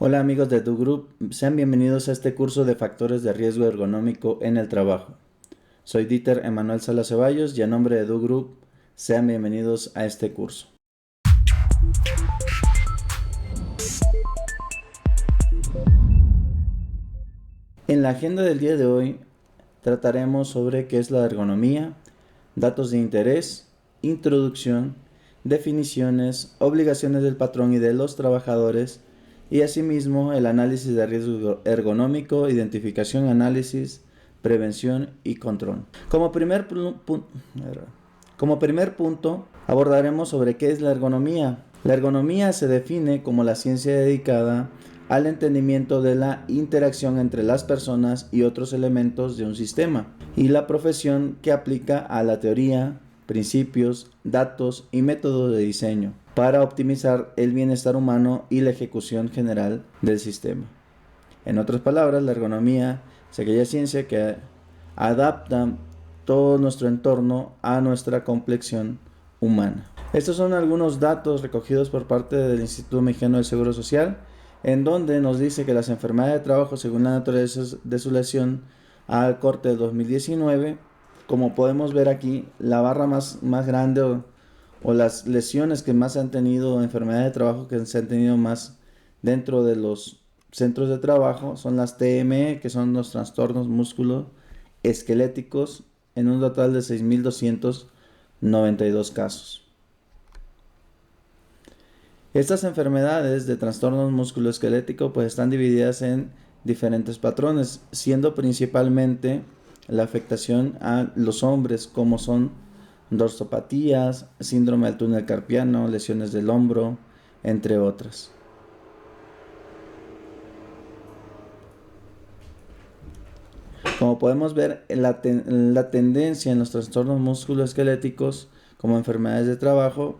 Hola amigos de DoGroup, sean bienvenidos a este curso de factores de riesgo ergonómico en el trabajo. Soy Dieter Emanuel Sala Ceballos y a nombre de DoGroup, sean bienvenidos a este curso. En la agenda del día de hoy trataremos sobre qué es la ergonomía, datos de interés, introducción, definiciones, obligaciones del patrón y de los trabajadores y asimismo el análisis de riesgo ergonómico, identificación, análisis, prevención y control. Como primer punto abordaremos sobre qué es la ergonomía. La ergonomía se define como la ciencia dedicada al entendimiento de la interacción entre las personas y otros elementos de un sistema, y la profesión que aplica a la teoría, principios, datos y métodos de diseño para optimizar el bienestar humano y la ejecución general del sistema. En otras palabras, la ergonomía es aquella ciencia que adapta todo nuestro entorno a nuestra complexión humana. Estos son algunos datos recogidos por parte del Instituto Mexicano del Seguro Social, en donde nos dice que las enfermedades de trabajo, según la naturaleza de su lesión al corte del 2019, como podemos ver aquí, la barra más grande o las lesiones que más se han tenido, enfermedades de trabajo que se han tenido más dentro de los centros de trabajo, son las TME, que son los trastornos musculoesqueléticos, en un total de 6.292 casos. Estas enfermedades de trastornos musculoesqueléticos pues están divididas en diferentes patrones, siendo principalmente la afectación a los hombres, como son dorsopatías, síndrome del túnel carpiano, lesiones del hombro, entre otras. Como podemos ver, la tendencia en los trastornos musculoesqueléticos como enfermedades de trabajo,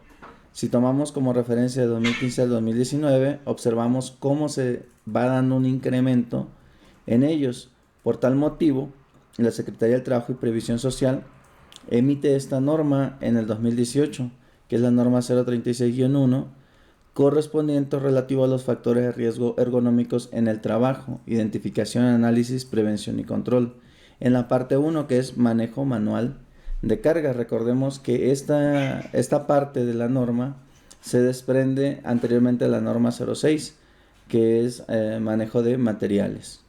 si tomamos como referencia de 2015 al 2019, observamos cómo se va dando un incremento en ellos. Por tal motivo, la Secretaría del Trabajo y Previsión Social emite esta norma en el 2018, que es la norma 036-1, correspondiente relativo a los factores de riesgo ergonómicos en el trabajo, identificación, análisis, prevención y control. En la parte 1, que es manejo manual de cargas, recordemos que esta parte de la norma se desprende anteriormente de la norma 06, que es manejo de materiales.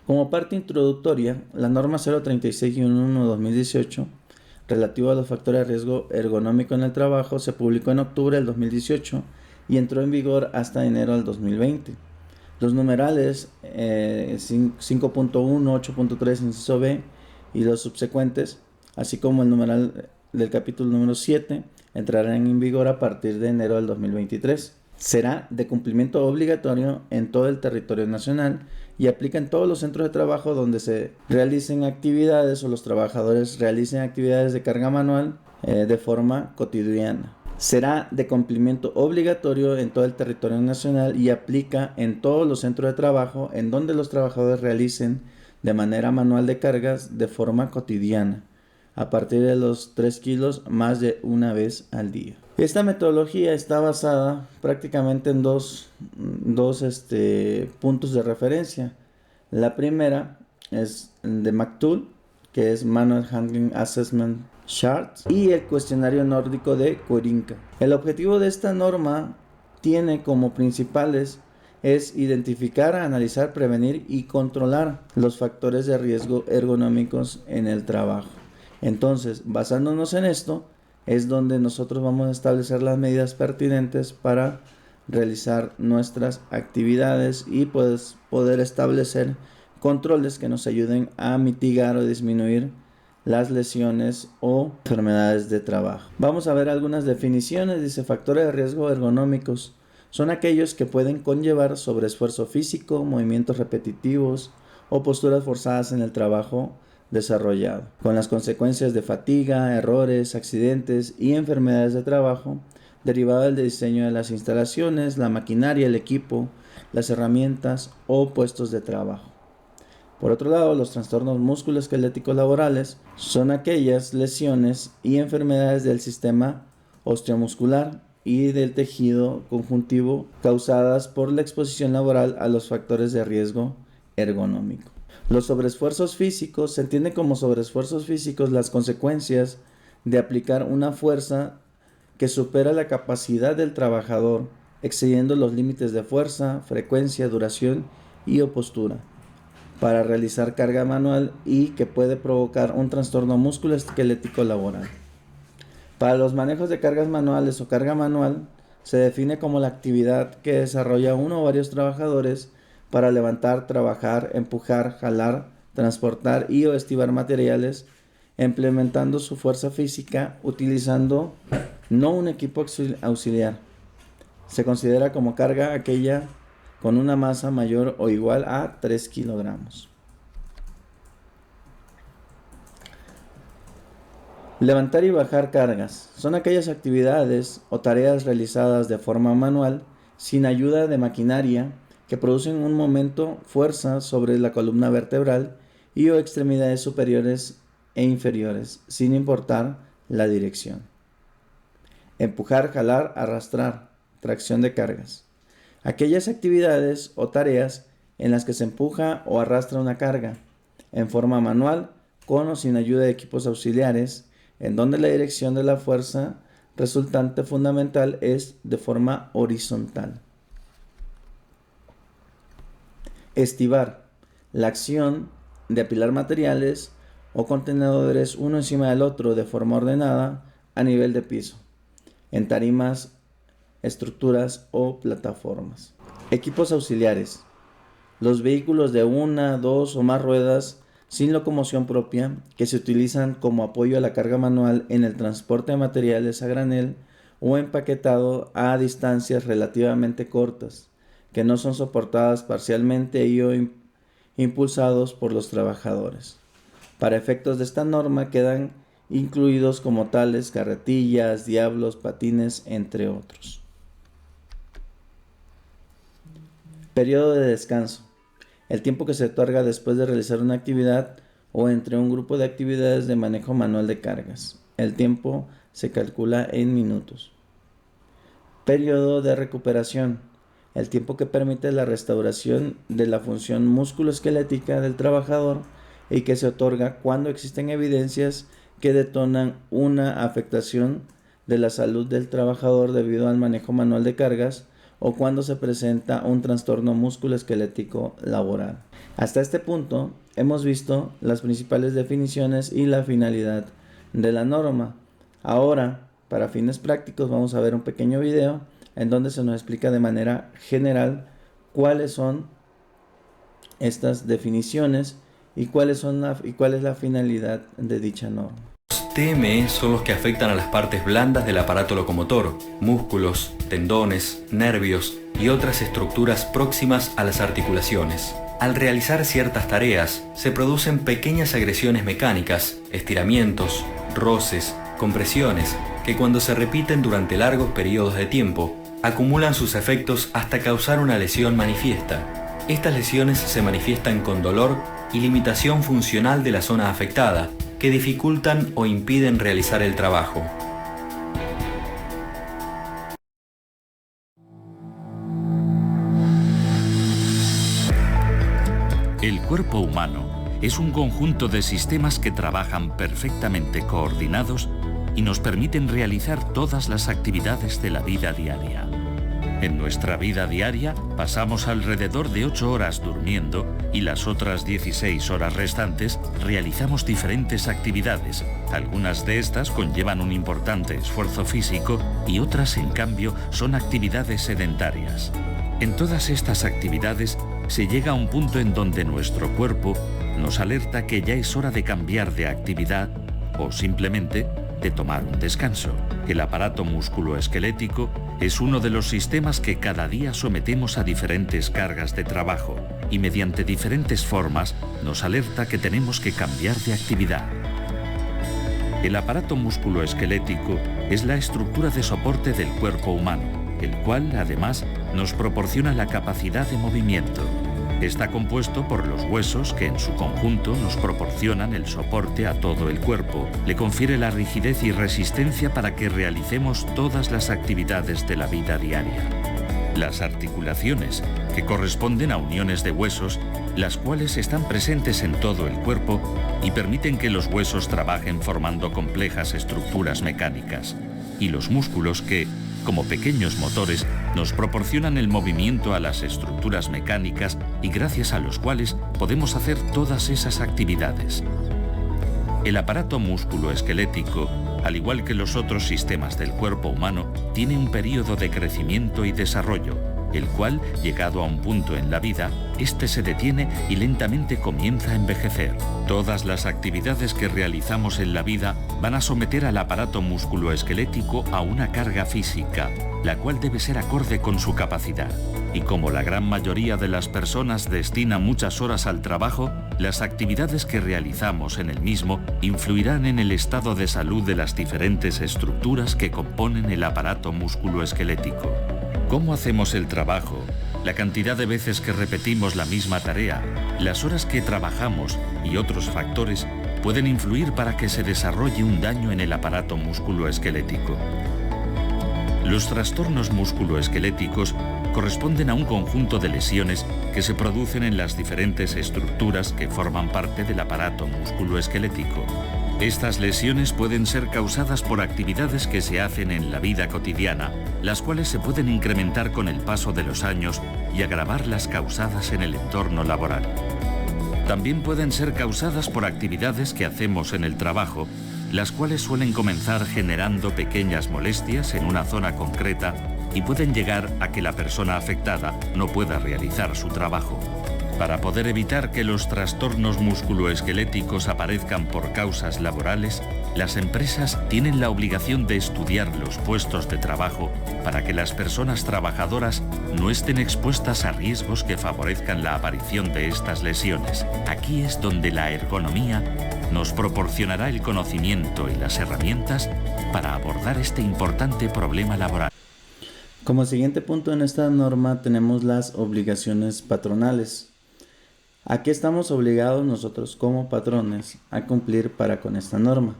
Como parte introductoria, la norma 036-1-2018 relativo a los factores de riesgo ergonómico en el trabajo se publicó en octubre del 2018 y entró en vigor hasta enero del 2020. Los numerales 5.1, 8.3 inciso B y los subsecuentes, así como el numeral del capítulo número 7, entrarán en vigor a partir de enero del 2023. Será de cumplimiento obligatorio en todo el territorio nacional y aplica en todos los centros de trabajo donde se realicen actividades o los trabajadores realicen actividades de carga manual de forma cotidiana. Será de cumplimiento obligatorio en todo el territorio nacional y aplica en todos los centros de trabajo en donde los trabajadores realicen de manera manual de cargas de forma cotidiana, a partir de los 3 kilos más de una vez al día. Esta metodología está basada prácticamente en dos puntos de referencia. La primera es de McTool, que es Manual Handling Assessment Chart, y el cuestionario nórdico de Corinca. El objetivo de esta norma tiene como principales es identificar, analizar, prevenir y controlar los factores de riesgo ergonómicos en el trabajo. Entonces, basándonos en esto, es donde nosotros vamos a establecer las medidas pertinentes para realizar nuestras actividades y pues poder establecer controles que nos ayuden a mitigar o disminuir las lesiones o enfermedades de trabajo. Vamos a ver algunas definiciones. Dice: factores de riesgo ergonómicos son aquellos que pueden conllevar sobreesfuerzo físico, movimientos repetitivos o posturas forzadas en el trabajo desarrollado, con las consecuencias de fatiga, errores, accidentes y enfermedades de trabajo derivadas del diseño de las instalaciones, la maquinaria, el equipo, las herramientas o puestos de trabajo. Por otro lado, los trastornos musculoesqueléticos laborales son aquellas lesiones y enfermedades del sistema osteomuscular y del tejido conjuntivo causadas por la exposición laboral a los factores de riesgo ergonómico. Los sobreesfuerzos físicos se entienden como sobreesfuerzos físicos las consecuencias de aplicar una fuerza que supera la capacidad del trabajador, excediendo los límites de fuerza, frecuencia, duración y o postura, para realizar carga manual y que puede provocar un trastorno musculoesquelético laboral. Para los manejos de cargas manuales o carga manual, se define como la actividad que desarrolla uno o varios trabajadores para levantar, trabajar, empujar, jalar, transportar y o estivar materiales, implementando su fuerza física utilizando no un equipo auxiliar. Se considera como carga aquella con una masa mayor o igual a 3 kilogramos. Levantar y bajar cargas son aquellas actividades o tareas realizadas de forma manual sin ayuda de maquinaria que producen un momento fuerza sobre la columna vertebral y o extremidades superiores e inferiores, sin importar la dirección. Empujar, jalar, arrastrar, tracción de cargas. Aquellas actividades o tareas en las que se empuja o arrastra una carga en forma manual, con o sin ayuda de equipos auxiliares, en donde la dirección de la fuerza resultante fundamental es de forma horizontal. Estivar, la acción de apilar materiales o contenedores uno encima del otro de forma ordenada a nivel de piso, en tarimas, estructuras o plataformas. Equipos auxiliares. Los vehículos de una, dos o más ruedas sin locomoción propia que se utilizan como apoyo a la carga manual en el transporte de materiales a granel o empaquetado a distancias relativamente cortas, que no son soportadas parcialmente y o impulsados por los trabajadores. Para efectos de esta norma quedan incluidos como tales carretillas, diablos, patines, entre otros. Periodo de descanso. El tiempo que se otorga después de realizar una actividad o entre un grupo de actividades de manejo manual de cargas. El tiempo se calcula en minutos. Periodo de recuperación. El tiempo que permite la restauración de la función musculoesquelética del trabajador y que se otorga cuando existen evidencias que detonan una afectación de la salud del trabajador debido al manejo manual de cargas o cuando se presenta un trastorno musculoesquelético laboral. Hasta este punto hemos visto las principales definiciones y la finalidad de la norma. Ahora, para fines prácticos, vamos a ver un pequeño video en donde se nos explica de manera general cuáles son estas definiciones y cuál es la finalidad de dicha norma. TME son los que afectan a las partes blandas del aparato locomotor, músculos, tendones, nervios y otras estructuras próximas a las articulaciones. Al realizar ciertas tareas, se producen pequeñas agresiones mecánicas, estiramientos, roces, compresiones, que cuando se repiten durante largos periodos de tiempo, acumulan sus efectos hasta causar una lesión manifiesta. Estas lesiones se manifiestan con dolor y limitación funcional de la zona afectada, que dificultan o impiden realizar el trabajo. El cuerpo humano es un conjunto de sistemas que trabajan perfectamente coordinados y nos permiten realizar todas las actividades de la vida diaria. En nuestra vida diaria pasamos alrededor de 8 horas durmiendo y las otras 16 horas restantes realizamos diferentes actividades. Algunas de estas conllevan un importante esfuerzo físico y otras, en cambio, son actividades sedentarias. En todas estas actividades se llega a un punto en donde nuestro cuerpo nos alerta que ya es hora de cambiar de actividad o simplemente de tomar un descanso. El aparato musculoesquelético es uno de los sistemas que cada día sometemos a diferentes cargas de trabajo y mediante diferentes formas nos alerta que tenemos que cambiar de actividad. El aparato musculoesquelético es la estructura de soporte del cuerpo humano, el cual además nos proporciona la capacidad de movimiento. Está compuesto por los huesos que en su conjunto nos proporcionan el soporte a todo el cuerpo, le confiere la rigidez y resistencia para que realicemos todas las actividades de la vida diaria. Las articulaciones, que corresponden a uniones de huesos, las cuales están presentes en todo el cuerpo y permiten que los huesos trabajen formando complejas estructuras mecánicas. Y los músculos que, como pequeños motores, nos proporcionan el movimiento a las estructuras mecánicas y gracias a los cuales podemos hacer todas esas actividades. El aparato músculo-esquelético, al igual que los otros sistemas del cuerpo humano, tiene un periodo de crecimiento y desarrollo, el cual, llegado a un punto en la vida, este se detiene y lentamente comienza a envejecer. Todas las actividades que realizamos en la vida van a someter al aparato músculo-esquelético a una carga física, la cual debe ser acorde con su capacidad. Y como la gran mayoría de las personas destina muchas horas al trabajo, las actividades que realizamos en el mismo influirán en el estado de salud de las diferentes estructuras que componen el aparato músculo-esquelético. ¿Cómo hacemos el trabajo? La cantidad de veces que repetimos la misma tarea, las horas que trabajamos y otros factores pueden influir para que se desarrolle un daño en el aparato músculo-esquelético. Los trastornos músculo-esqueléticos corresponden a un conjunto de lesiones que se producen en las diferentes estructuras que forman parte del aparato músculo-esquelético. Estas lesiones pueden ser causadas por actividades que se hacen en la vida cotidiana, las cuales se pueden incrementar con el paso de los años y agravar las causadas en el entorno laboral. También pueden ser causadas por actividades que hacemos en el trabajo, las cuales suelen comenzar generando pequeñas molestias en una zona concreta y pueden llegar a que la persona afectada no pueda realizar su trabajo. Para poder evitar que los trastornos musculoesqueléticos aparezcan por causas laborales, las empresas tienen la obligación de estudiar los puestos de trabajo para que las personas trabajadoras no estén expuestas a riesgos que favorezcan la aparición de estas lesiones. Aquí es donde la ergonomía nos proporcionará el conocimiento y las herramientas para abordar este importante problema laboral. Como siguiente punto en esta norma tenemos las obligaciones patronales. ¿A qué estamos obligados nosotros como patrones a cumplir para con esta norma?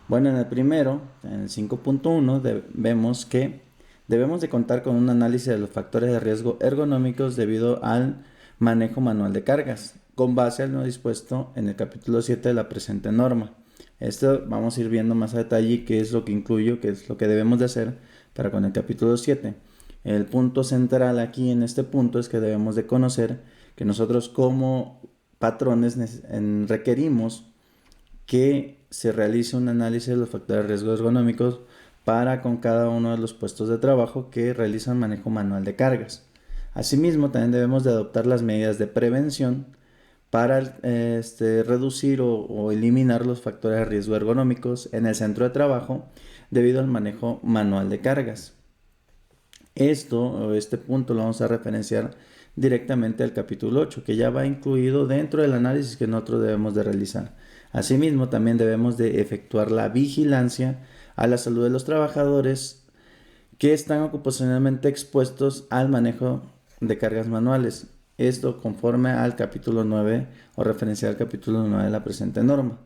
Bueno, en el primero, en el 5.1, vemos que debemos de contar con un análisis de los factores de riesgo ergonómicos debido al manejo manual de cargas, con base al no dispuesto en el capítulo 7 de la presente norma. Esto vamos a ir viendo más a detalle qué es lo que incluyo, qué es lo que debemos de hacer para con el capítulo 7. El punto central aquí en este punto es que debemos de conocer que nosotros como patrones requerimos que se realice un análisis de los factores de riesgo ergonómicos para con cada uno de los puestos de trabajo que realizan manejo manual de cargas. Asimismo, también debemos de adoptar las medidas de prevención para reducir o eliminar los factores de riesgo ergonómicos en el centro de trabajo debido al manejo manual de cargas. Este punto lo vamos a referenciar directamente al capítulo 8, que ya va incluido dentro del análisis que nosotros debemos de realizar. Asimismo, también debemos de efectuar la vigilancia a la salud de los trabajadores que están ocupacionalmente expuestos al manejo de cargas manuales. Esto conforme al capítulo 9 o referenciar al capítulo 9 de la presente norma.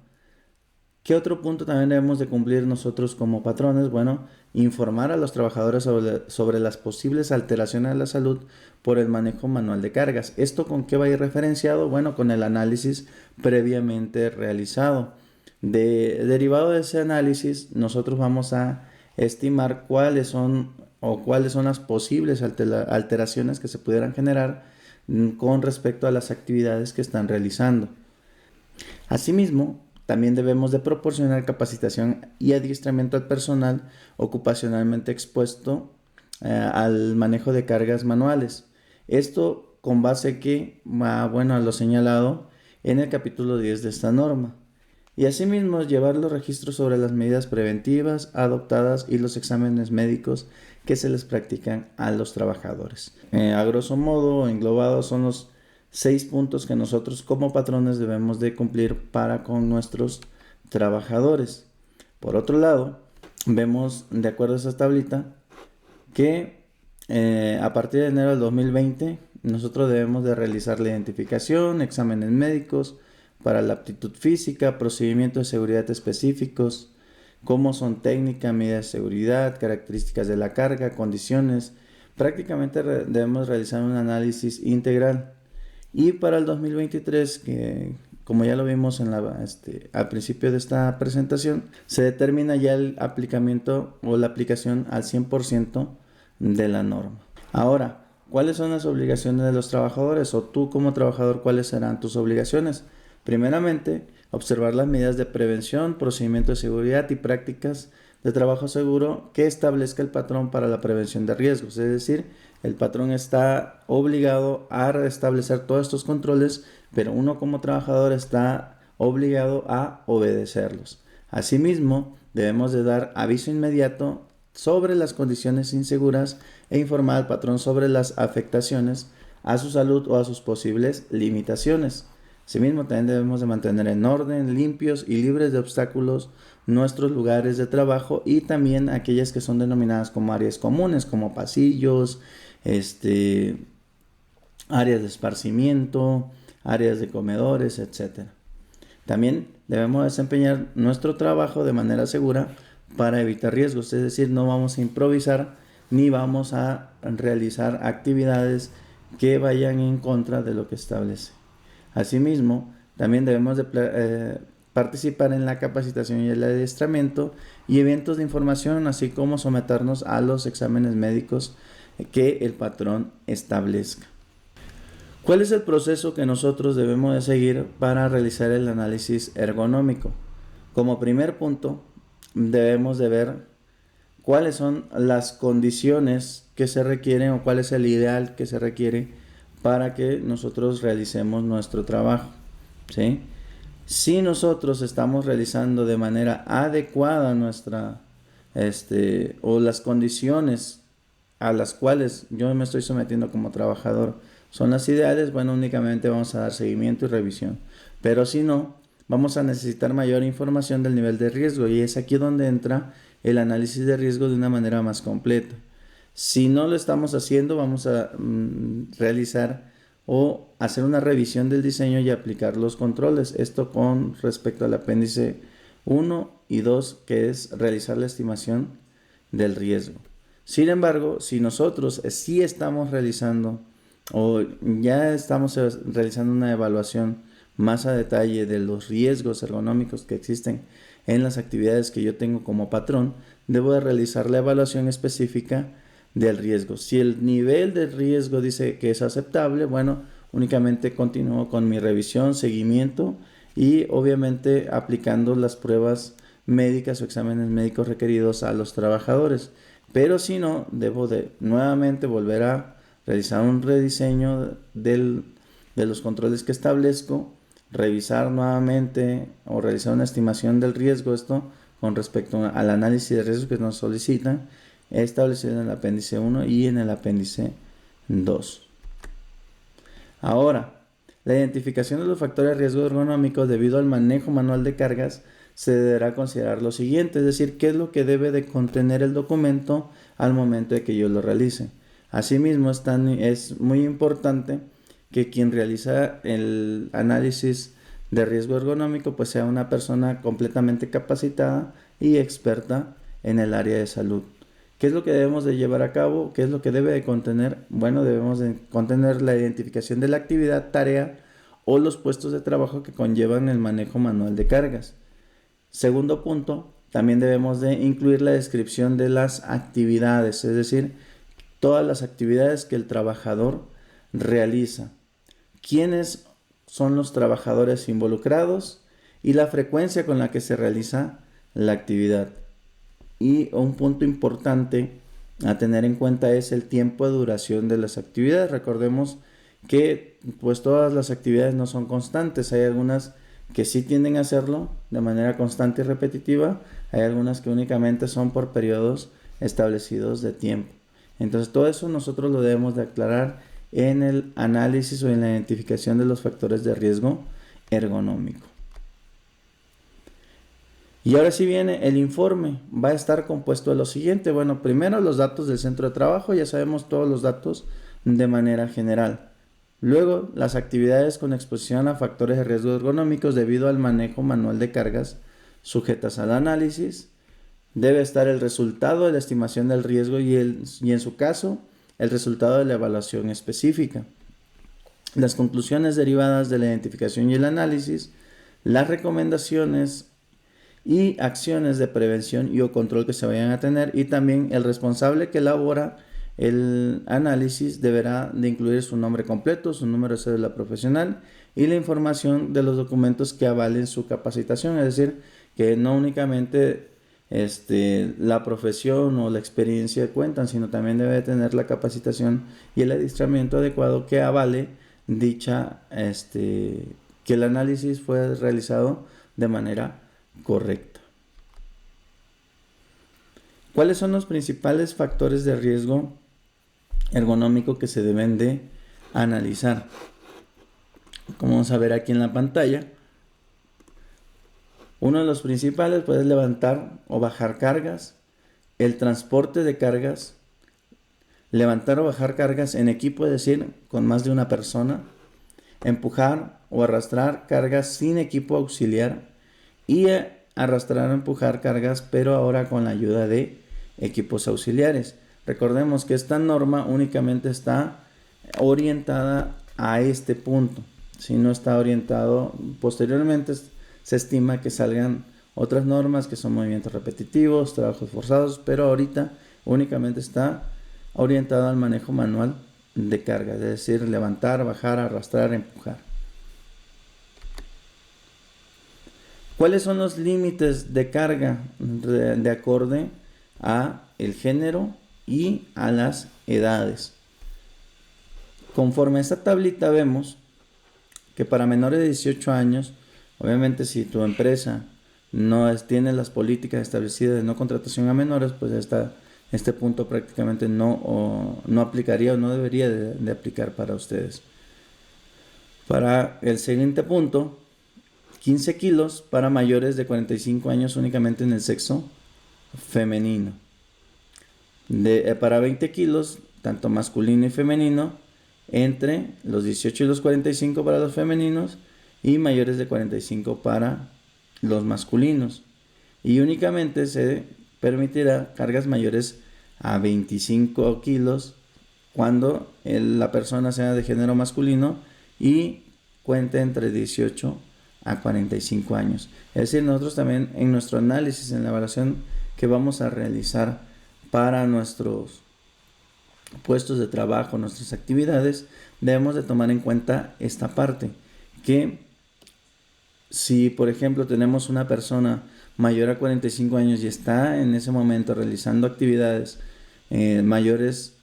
¿Qué otro punto también debemos de cumplir nosotros como patrones? Bueno, informar a los trabajadores sobre las posibles alteraciones de la salud por el manejo manual de cargas. ¿Esto con qué va a ir referenciado? Bueno, con el análisis previamente realizado. Derivado de ese análisis, nosotros vamos a estimar cuáles son las posibles alteraciones que se pudieran generar con respecto a las actividades que están realizando. Asimismo, también debemos de proporcionar capacitación y adiestramiento al personal ocupacionalmente expuesto al manejo de cargas manuales. Esto con base a lo señalado en el capítulo 10 de esta norma. Y asimismo llevar los registros sobre las medidas preventivas adoptadas y los exámenes médicos que se les practican a los trabajadores. A grosso modo, englobados son los 6 puntos que nosotros como patrones debemos de cumplir para con nuestros trabajadores. Por otro lado, vemos de acuerdo a esa tablita que a partir de enero del 2020 nosotros debemos de realizar la identificación, exámenes médicos para la aptitud física, procedimientos de seguridad específicos, como son técnica, medidas de seguridad, características de la carga, condiciones. Prácticamente debemos realizar un análisis integral. Y para el 2023, que como ya lo vimos al principio de esta presentación, se determina ya el aplicamiento o la aplicación al 100% de la norma. Ahora, ¿cuáles son las obligaciones de los trabajadores? O tú como trabajador, ¿cuáles serán tus obligaciones? Primeramente, observar las medidas de prevención, procedimientos de seguridad y prácticas de trabajo seguro que establezca el patrón para la prevención de riesgos. Es decir, el patrón está obligado a restablecer todos estos controles, pero uno como trabajador está obligado a obedecerlos. Asimismo, debemos de dar aviso inmediato sobre las condiciones inseguras e informar al patrón sobre las afectaciones a su salud o a sus posibles limitaciones. Asimismo, también debemos de mantener en orden, limpios y libres de obstáculos nuestros lugares de trabajo y también aquellas que son denominadas como áreas comunes, como pasillos, áreas de esparcimiento, áreas de comedores, etc. También debemos desempeñar nuestro trabajo de manera segura para evitar riesgos, es decir, no vamos a improvisar ni vamos a realizar actividades que vayan en contra de lo que establece. Asimismo, también debemos de participar en la capacitación y el adiestramiento y eventos de información, así como someternos a los exámenes médicos que el patrón establezca. ¿Cuál es el proceso que nosotros debemos de seguir para realizar el análisis ergonómico? Como primer punto, debemos de ver cuáles son las condiciones que se requieren o cuál es el ideal que se requiere para que nosotros realicemos nuestro trabajo, ¿sí? Si nosotros estamos realizando de manera adecuada o las condiciones a las cuales yo me estoy sometiendo como trabajador son las ideales, bueno, únicamente vamos a dar seguimiento y revisión. Pero si no, vamos a necesitar mayor información del nivel de riesgo y es aquí donde entra el análisis de riesgo de una manera más completa. Si no lo estamos haciendo, vamos a realizar o hacer una revisión del diseño y aplicar los controles. Esto con respecto al apéndice 1 y 2, que es realizar la estimación del riesgo. Sin embargo, si nosotros sí estamos realizando o ya estamos realizando una evaluación más a detalle de los riesgos ergonómicos que existen en las actividades que yo tengo como patrón, debo de realizar la evaluación específica del riesgo. Si el nivel de riesgo dice que es aceptable, bueno, únicamente continúo con mi revisión, seguimiento y obviamente aplicando las pruebas médicas o exámenes médicos requeridos a los trabajadores. Pero si no, debo de nuevamente volver a realizar un rediseño de los controles que establezco, revisar nuevamente o realizar una estimación del riesgo, esto con respecto al análisis de riesgo que nos solicitan, establecido en el apéndice 1 y en el apéndice 2. Ahora, la identificación de los factores de riesgo ergonómicos debido al manejo manual de cargas se deberá considerar lo siguiente, es decir, qué es lo que debe de contener el documento al momento de que yo lo realice. Asimismo, es muy importante que quien realiza el análisis de riesgo ergonómico pues sea una persona completamente capacitada y experta en el área de salud. ¿Qué es lo que debemos de llevar a cabo? ¿Qué es lo que debe de contener? Bueno, debemos de contener la identificación de la actividad, tarea o los puestos de trabajo que conllevan el manejo manual de cargas. Segundo punto, también debemos de incluir la descripción de las actividades, es decir, todas las actividades que el trabajador realiza. ¿Quiénes son los trabajadores involucrados? Y la frecuencia con la que se realiza la actividad. Y un punto importante a tener en cuenta es el tiempo de duración de las actividades. Recordemos que pues todas las actividades no son constantes. Hay algunas que sí tienden a hacerlo de manera constante y repetitiva. Hay algunas que únicamente son por periodos establecidos de tiempo. Entonces todo eso nosotros lo debemos de aclarar en el análisis o en la identificación de los factores de riesgo ergonómico. Y ahora sí viene el informe, va a estar compuesto de lo siguiente. Bueno, primero los datos del centro de trabajo, ya sabemos todos los datos de manera general. Luego, las actividades con exposición a factores de riesgo ergonómicos debido al manejo manual de cargas sujetas al análisis. Debe estar el resultado de la estimación del riesgo y en su caso, el resultado de la evaluación específica. Las conclusiones derivadas de la identificación y el análisis, las recomendaciones y acciones de prevención y o control que se vayan a tener, y también el responsable que elabora el análisis deberá de incluir su nombre completo, su número de cédula profesional y la información de los documentos que avalen su capacitación, es decir, que no únicamente la profesión o la experiencia cuentan, sino también debe tener la capacitación y el adiestramiento adecuado que avale dicha, que el análisis fue realizado de manera correcta. ¿Cuáles son los principales factores de riesgo ergonómico que se deben de analizar? Como vamos a ver aquí en la pantalla, uno de los principales puede levantar o bajar cargas, el transporte de cargas, levantar o bajar cargas en equipo, es decir, con más de una persona, empujar o arrastrar cargas sin equipo auxiliar y arrastrar o empujar cargas, pero ahora con la ayuda de equipos auxiliares. Recordemos que esta norma únicamente está orientada a este punto. Si no está orientado, posteriormente se estima que salgan otras normas que son movimientos repetitivos, trabajos forzados, pero ahorita únicamente está orientado al manejo manual de carga, es decir, levantar, bajar, arrastrar, empujar. ¿Cuáles son los límites de carga de acorde a el género y a las edades? Conforme a esta tablita vemos que para menores de 18 años, obviamente si tu empresa tiene las políticas establecidas de no contratación a menores, pues este punto prácticamente no aplicaría o no debería de aplicar para ustedes. Para el siguiente punto, 15 kilos para mayores de 45 años únicamente en el sexo femenino. Para 20 kilos, tanto masculino y femenino, entre los 18 y los 45 para los femeninos y mayores de 45 para los masculinos. Y únicamente se permitirá cargas mayores a 25 kilos cuando la persona sea de género masculino y cuente entre 18 a 45 años. Es decir, nosotros también en nuestro análisis, en la evaluación que vamos a realizar para nuestros puestos de trabajo, nuestras actividades, debemos de tomar en cuenta esta parte, que si por ejemplo tenemos una persona mayor a 45 años y está en ese momento realizando actividades mayores,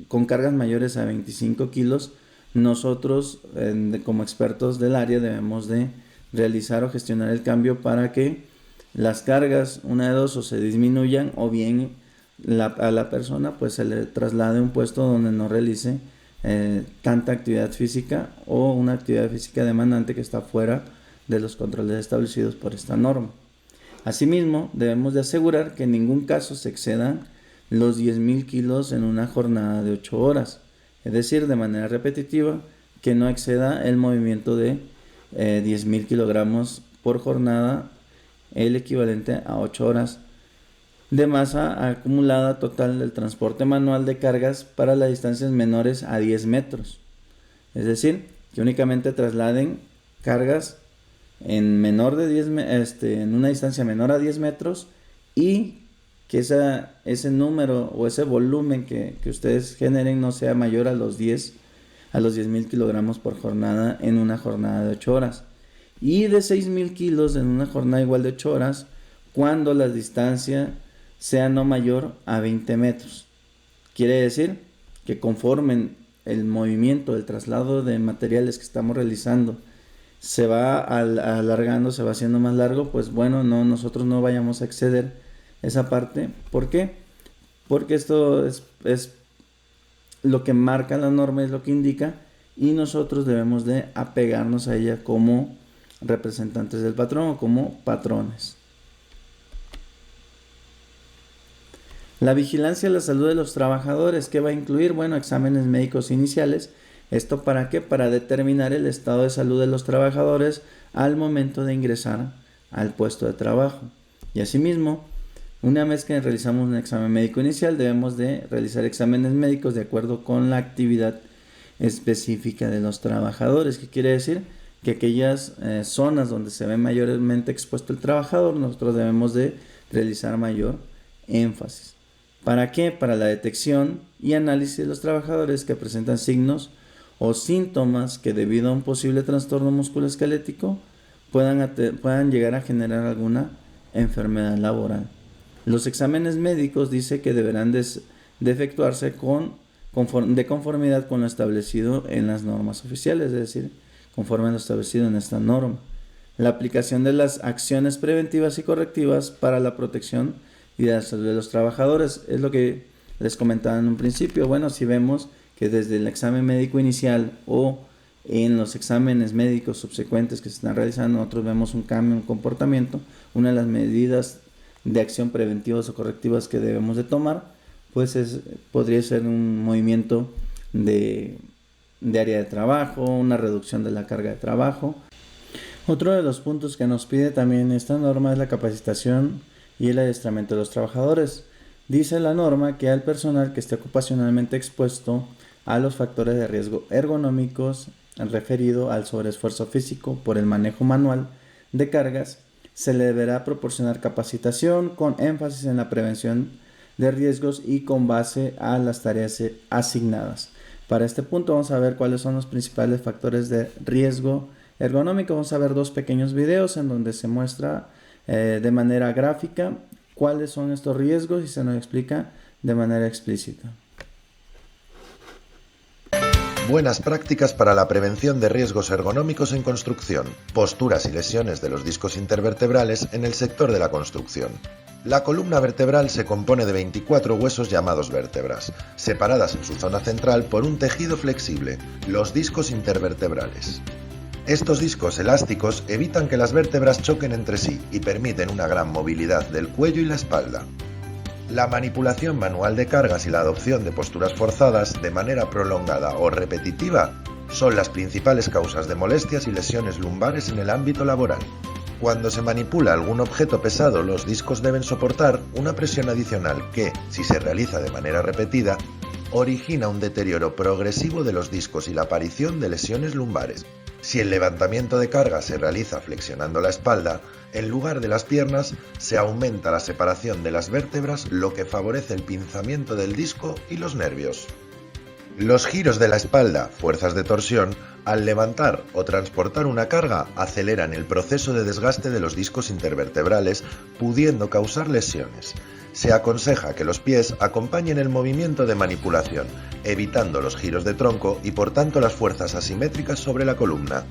con cargas mayores a 25 kilos, nosotros como expertos del área debemos de realizar o gestionar el cambio para que las cargas, una de dos, o se disminuyan o bien a la persona pues se le traslade a un puesto donde no realice tanta actividad física o una actividad física demandante que está fuera de los controles establecidos por esta norma. Asimismo, debemos de asegurar que en ningún caso se excedan los 10.000 kilos en una jornada de 8 horas, es decir, de manera repetitiva, que no exceda el movimiento de 10.000 kilogramos por jornada, el equivalente a 8 horas de masa acumulada total del transporte manual de cargas para las distancias menores a 10 metros. Es decir, que únicamente trasladen cargas en una distancia menor a 10 metros y que ese número o ese volumen que ustedes generen no sea mayor a los 10.000 kilogramos por jornada en una jornada de 8 horas. Y de 6.000 kilos en una jornada igual de 8 horas cuando la distancia sea no mayor a 20 metros. Quiere decir que conforme el movimiento, el traslado de materiales que estamos realizando se va alargando, se va haciendo más largo, pues bueno, nosotros no vayamos a exceder esa parte. ¿Por qué? Porque esto es lo que marca la norma, es lo que indica, y nosotros debemos de apegarnos a ella como representantes del patrón o como patrones. La vigilancia de la salud de los trabajadores, ¿qué va a incluir? Bueno, exámenes médicos iniciales ¿Esto para qué? Para determinar el estado de salud de los trabajadores al momento de ingresar al puesto de trabajo. Y asimismo, una vez que realizamos un examen médico inicial, debemos de realizar exámenes médicos de acuerdo con la actividad específica de los trabajadores. ¿Qué quiere decir? Que aquellas zonas donde se ve mayormente expuesto el trabajador, nosotros debemos de realizar mayor énfasis. ¿Para qué? Para la detección y análisis de los trabajadores que presentan signos o síntomas que debido a un posible trastorno musculoesquelético puedan llegar a generar alguna enfermedad laboral. Los exámenes médicos dice que deberán de efectuarse de conformidad con lo establecido en las normas oficiales, es decir, conforme a lo establecido en esta norma. La aplicación de las acciones preventivas y correctivas para la protección y de la salud de los trabajadores es lo que les comentaba en un principio. Bueno, si vemos que desde el examen médico inicial o en los exámenes médicos subsecuentes que se están realizando, nosotros vemos un cambio en el comportamiento. Una de las medidas de acción preventivas o correctivas que debemos de tomar, pues podría ser un movimiento de área de trabajo, una reducción de la carga de trabajo. Otro de los puntos que nos pide también esta norma es la capacitación y el adiestramiento de los trabajadores. Dice la norma que al personal que esté ocupacionalmente expuesto a los factores de riesgo ergonómicos referido al sobreesfuerzo físico por el manejo manual de cargas, se le deberá proporcionar capacitación con énfasis en la prevención de riesgos y con base a las tareas asignadas. Para este punto vamos a ver cuáles son los principales factores de riesgo ergonómico. Vamos a ver dos pequeños videos en donde se muestra de manera gráfica cuáles son estos riesgos y se nos explica de manera explícita. Buenas prácticas para la prevención de riesgos ergonómicos en construcción, posturas y lesiones de los discos intervertebrales en el sector de la construcción. La columna vertebral se compone de 24 huesos llamados vértebras, separadas en su zona central por un tejido flexible, los discos intervertebrales. Estos discos elásticos evitan que las vértebras choquen entre sí y permiten una gran movilidad del cuello y la espalda. La manipulación manual de cargas y la adopción de posturas forzadas de manera prolongada o repetitiva son las principales causas de molestias y lesiones lumbares en el ámbito laboral. Cuando se manipula algún objeto pesado, los discos deben soportar una presión adicional que, si se realiza de manera repetida, origina un deterioro progresivo de los discos y la aparición de lesiones lumbares. Si el levantamiento de carga se realiza flexionando la espalda, en lugar de las piernas, se aumenta la separación de las vértebras, lo que favorece el pinzamiento del disco y los nervios. Los giros de la espalda, fuerzas de torsión, al levantar o transportar una carga, aceleran el proceso de desgaste de los discos intervertebrales, pudiendo causar lesiones. Se aconseja que los pies acompañen el movimiento de manipulación, evitando los giros de tronco y por tanto las fuerzas asimétricas sobre la columna.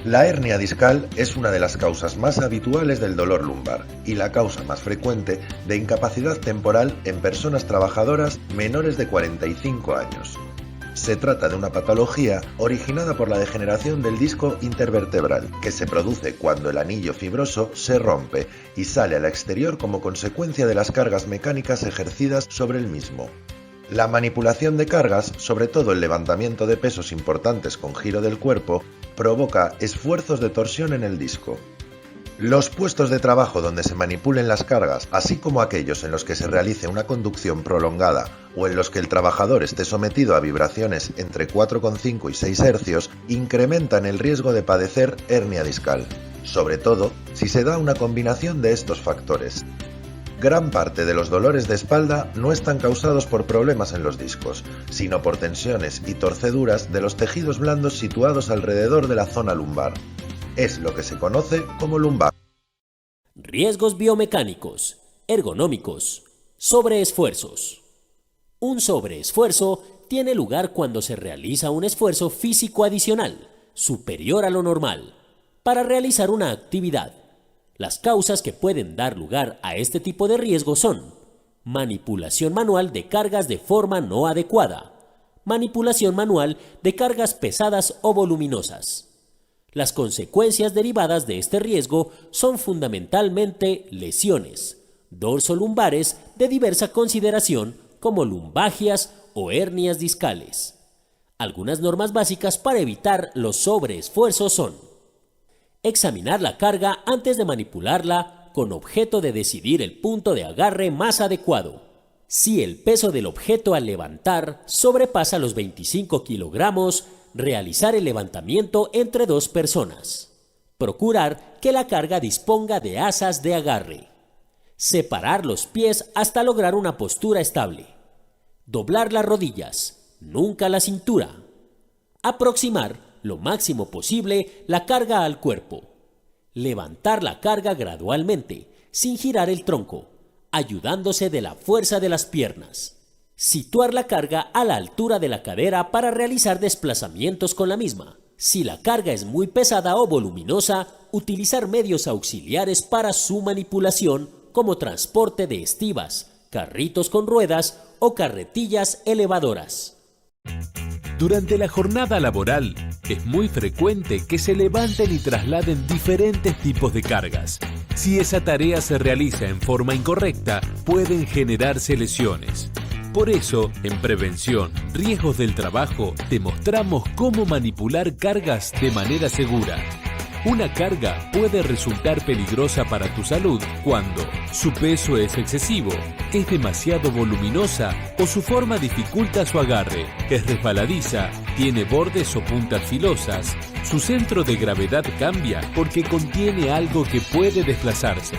La hernia discal es una de las causas más habituales del dolor lumbar y la causa más frecuente de incapacidad temporal en personas trabajadoras menores de 45 años. Se trata de una patología originada por la degeneración del disco intervertebral, que se produce cuando el anillo fibroso se rompe y sale al exterior como consecuencia de las cargas mecánicas ejercidas sobre el mismo. La manipulación de cargas, sobre todo el levantamiento de pesos importantes con giro del cuerpo, provoca esfuerzos de torsión en el disco. Los puestos de trabajo donde se manipulen las cargas, así como aquellos en los que se realice una conducción prolongada o en los que el trabajador esté sometido a vibraciones entre 4,5 y 6 hercios, incrementan el riesgo de padecer hernia discal, sobre todo si se da una combinación de estos factores. Gran parte de los dolores de espalda no están causados por problemas en los discos, sino por tensiones y torceduras de los tejidos blandos situados alrededor de la zona lumbar. Es lo que se conoce como lumbar. Riesgos biomecánicos, ergonómicos, sobreesfuerzos. Un sobreesfuerzo tiene lugar cuando se realiza un esfuerzo físico adicional, superior a lo normal, para realizar una actividad. Las causas que pueden dar lugar a este tipo de riesgo son manipulación manual de cargas de forma no adecuada, manipulación manual de cargas pesadas o voluminosas. Las consecuencias derivadas de este riesgo son fundamentalmente lesiones dorsolumbares de diversa consideración como lumbalgias o hernias discales. Algunas normas básicas para evitar los sobreesfuerzos son: examinar la carga antes de manipularla con objeto de decidir el punto de agarre más adecuado. Si el peso del objeto al levantar sobrepasa los 25 kilogramos, realizar el levantamiento entre 2 personas. Procurar que la carga disponga de asas de agarre. Separar los pies hasta lograr una postura estable. Doblar las rodillas, nunca la cintura. Aproximar lo máximo posible la carga al cuerpo. Levantar la carga gradualmente, sin girar el tronco, ayudándose de la fuerza de las piernas. Situar la carga a la altura de la cadera para realizar desplazamientos con la misma. Si la carga es muy pesada o voluminosa, utilizar medios auxiliares para su manipulación, como transporte de estivas, carritos con ruedas o carretillas elevadoras. Durante la jornada laboral, es muy frecuente que se levanten y trasladen diferentes tipos de cargas. Si esa tarea se realiza en forma incorrecta, pueden generarse lesiones. Por eso, en Prevención, Riesgos del Trabajo, te mostramos cómo manipular cargas de manera segura. Una carga puede resultar peligrosa para tu salud cuando su peso es excesivo, es demasiado voluminosa o su forma dificulta su agarre, es resbaladiza, tiene bordes o puntas filosas, su centro de gravedad cambia porque contiene algo que puede desplazarse.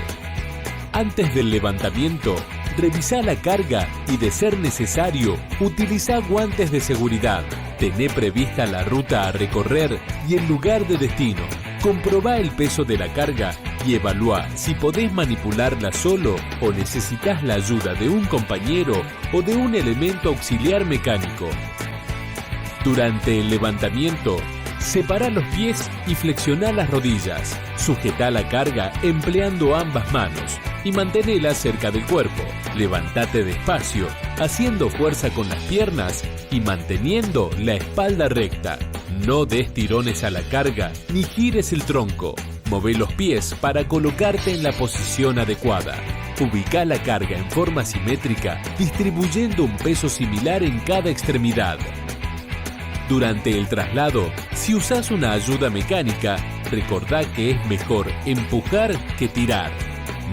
Antes del levantamiento, revisa la carga y, de ser necesario, utiliza guantes de seguridad. Tené prevista la ruta a recorrer y el lugar de destino. Comprobá el peso de la carga y evalúa si podés manipularla solo o necesitas la ayuda de un compañero o de un elemento auxiliar mecánico. Durante el levantamiento, separa los pies y flexiona las rodillas. Sujeta la carga empleando ambas manos y manténela cerca del cuerpo. Levantate despacio, haciendo fuerza con las piernas y manteniendo la espalda recta. No des tirones a la carga ni gires el tronco. Move los pies para colocarte en la posición adecuada. Ubica la carga en forma simétrica, distribuyendo un peso similar en cada extremidad. Durante el traslado, si usas una ayuda mecánica, recordá que es mejor empujar que tirar.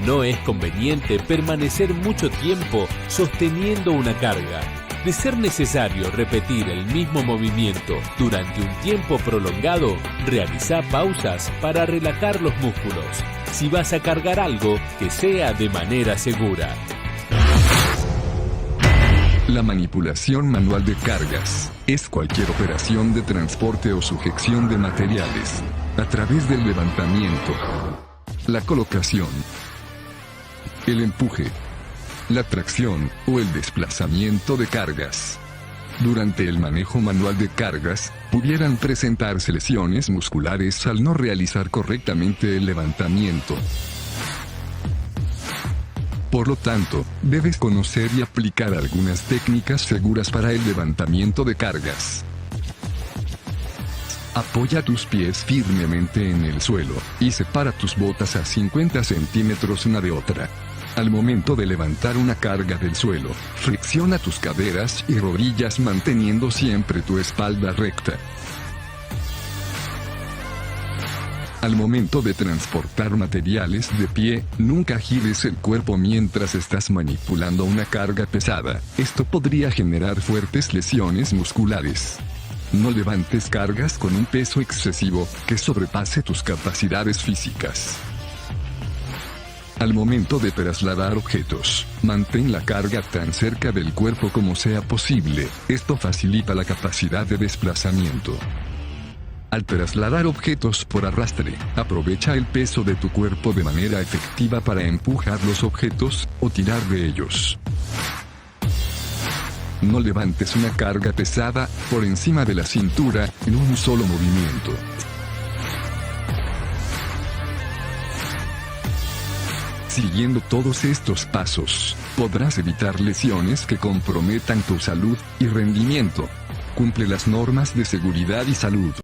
No es conveniente permanecer mucho tiempo sosteniendo una carga. De ser necesario repetir el mismo movimiento durante un tiempo prolongado, realiza pausas para relajar los músculos. Si vas a cargar algo, que sea de manera segura. La manipulación manual de cargas es cualquier operación de transporte o sujeción de materiales a través del levantamiento, la colocación, el empuje, la tracción o el desplazamiento de cargas. Durante el manejo manual de cargas, pudieran presentarse lesiones musculares al no realizar correctamente el levantamiento. Por lo tanto, debes conocer y aplicar algunas técnicas seguras para el levantamiento de cargas. Apoya tus pies firmemente en el suelo y separa tus botas a 50 centímetros una de otra. Al momento de levantar una carga del suelo, flexiona tus caderas y rodillas manteniendo siempre tu espalda recta. Al momento de transportar materiales de pie, nunca gires el cuerpo mientras estás manipulando una carga pesada. Esto podría generar fuertes lesiones musculares. No levantes cargas con un peso excesivo que sobrepase tus capacidades físicas. Al momento de trasladar objetos, mantén la carga tan cerca del cuerpo como sea posible. Esto facilita la capacidad de desplazamiento. Al trasladar objetos por arrastre, aprovecha el peso de tu cuerpo de manera efectiva para empujar los objetos o tirar de ellos. No levantes una carga pesada por encima de la cintura en un solo movimiento. Siguiendo todos estos pasos, podrás evitar lesiones que comprometan tu salud y rendimiento. Cumple las normas de seguridad y salud.